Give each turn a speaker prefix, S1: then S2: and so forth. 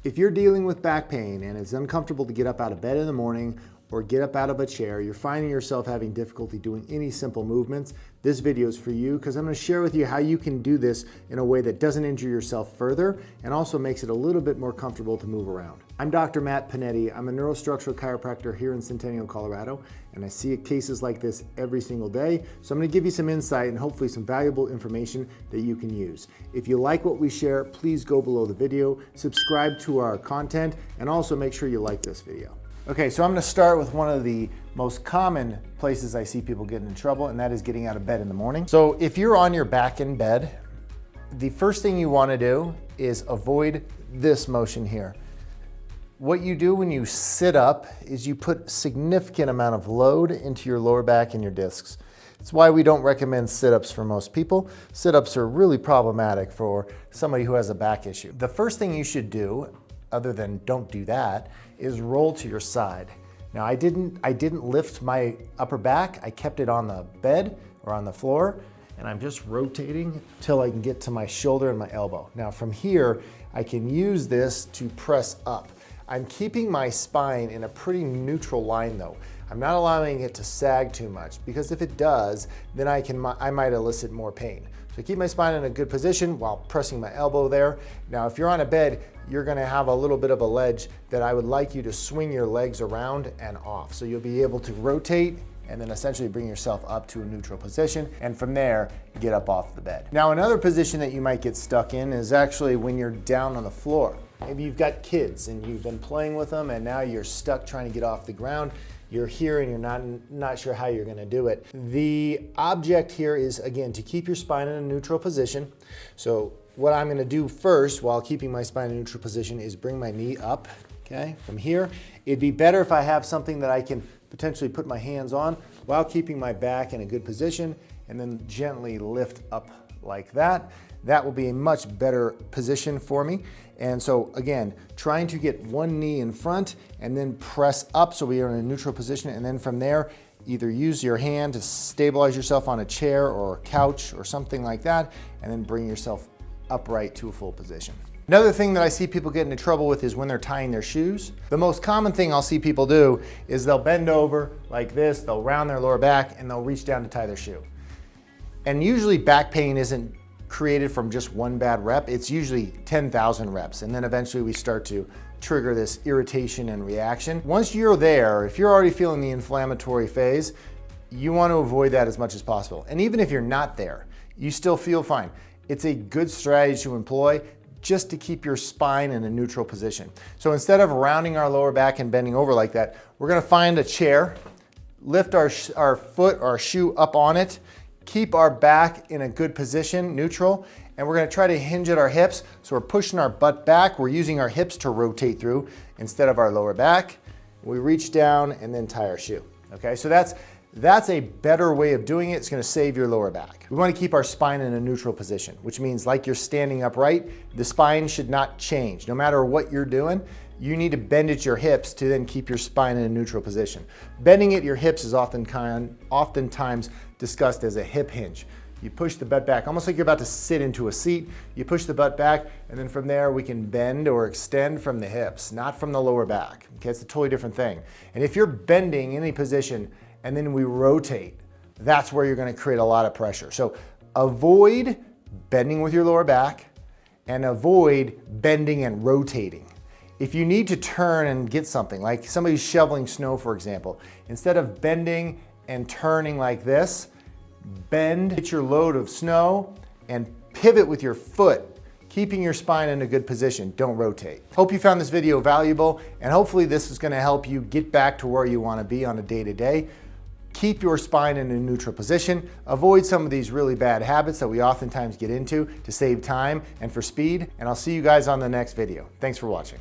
S1: If you're dealing with back pain and it's uncomfortable to get up out of bed in the morning or get up out of a chair, you're finding yourself having difficulty doing any simple movements, this video is for you because I'm going to share with you how you can do this in a way that doesn't injure yourself further and also makes it a little bit more comfortable to move around. I'm Dr. Matt Pennetti. I'm a Neuro-Structural chiropractor here in Centennial, Colorado, and I see cases like this every single day. So I'm going to give you some insight and hopefully some valuable information that you can use. If you like what we share, please go below the video, subscribe to our content, and also make sure you like this video. Okay, so I'm going to start with one of the most common places I see people getting in trouble, and that is getting out of bed in the morning. So if you're on your back in bed, the first thing you want to do is avoid this motion here. What you do when you sit up is you put significant amount of load into your lower back and your discs. It's why we don't recommend sit-ups for most people. Sit-ups are really problematic for somebody who has a back issue. The first thing you should do, other than don't do that, is roll to your side. Now I didn't lift my upper back. I kept it on the bed or on the floor, and I'm just rotating till I can get to my shoulder and my elbow. Now from here, I can use this to press up. I'm keeping my spine in a pretty neutral line though. I'm not allowing it to sag too much, because if it does, then I might elicit more pain. So keep my spine in a good position while pressing my elbow there. Now, if you're on a bed, you're gonna have a little bit of a ledge that I would like you to swing your legs around and off. So you'll be able to rotate and then essentially bring yourself up to a neutral position. And from there, get up off the bed. Now, another position that you might get stuck in is actually when you're down on the floor. Maybe you've got kids and you've been playing with them and now you're stuck trying to get off the ground. You're here and you're not sure how you're gonna do it. The object here is, again, to keep your spine in a neutral position. So what I'm gonna do first while keeping my spine in a neutral position is bring my knee up, okay? From here, it'd be better if I have something that I can potentially put my hands on while keeping my back in a good position and then gently lift up like that. That will be a much better position for me. And so again, trying to get one knee in front and then press up so we are in a neutral position, and then from there, either use your hand to stabilize yourself on a chair or a couch or something like that, and then bring yourself upright to a full position. Another thing that I see people get into trouble with is when they're tying their shoes. The most common thing I'll see people do is they'll bend over like this, they'll round their lower back, and they'll reach down to tie their shoe. And usually back pain isn't created from just one bad rep. It's usually 10,000 reps. And then eventually we start to trigger this irritation and reaction. Once you're there, if you're already feeling the inflammatory phase, you want to avoid that as much as possible. And even if you're not there, you still feel fine. It's a good strategy to employ just to keep your spine in a neutral position. So instead of rounding our lower back and bending over like that, we're gonna find a chair, lift our foot or our shoe up on it, keep our back in a good position, neutral, and we're gonna try to hinge at our hips. So we're pushing our butt back. We're using our hips to rotate through instead of our lower back. We reach down and then tie our shoe. Okay, so that's a better way of doing it. It's gonna save your lower back. We wanna keep our spine in a neutral position, which means like you're standing upright, the spine should not change. No matter what you're doing, you need to bend at your hips to then keep your spine in a neutral position. Bending at your hips is oftentimes discussed as a hip hinge. You push the butt back, almost like you're about to sit into a seat. You push the butt back, and then from there we can bend or extend from the hips, not from the lower back. Okay, it's a totally different thing. And if you're bending in any position and then we rotate, that's where you're gonna create a lot of pressure. So avoid bending with your lower back and avoid bending and rotating. If you need to turn and get something, like somebody's shoveling snow, for example, instead of bending and turning like this, bend, get your load of snow, and pivot with your foot, keeping your spine in a good position. Don't rotate. Hope you found this video valuable, and hopefully this is gonna help you get back to where you wanna be on a day-to-day. Keep your spine in a neutral position. Avoid some of these really bad habits that we oftentimes get into to save time and for speed, and I'll see you guys on the next video. Thanks for watching.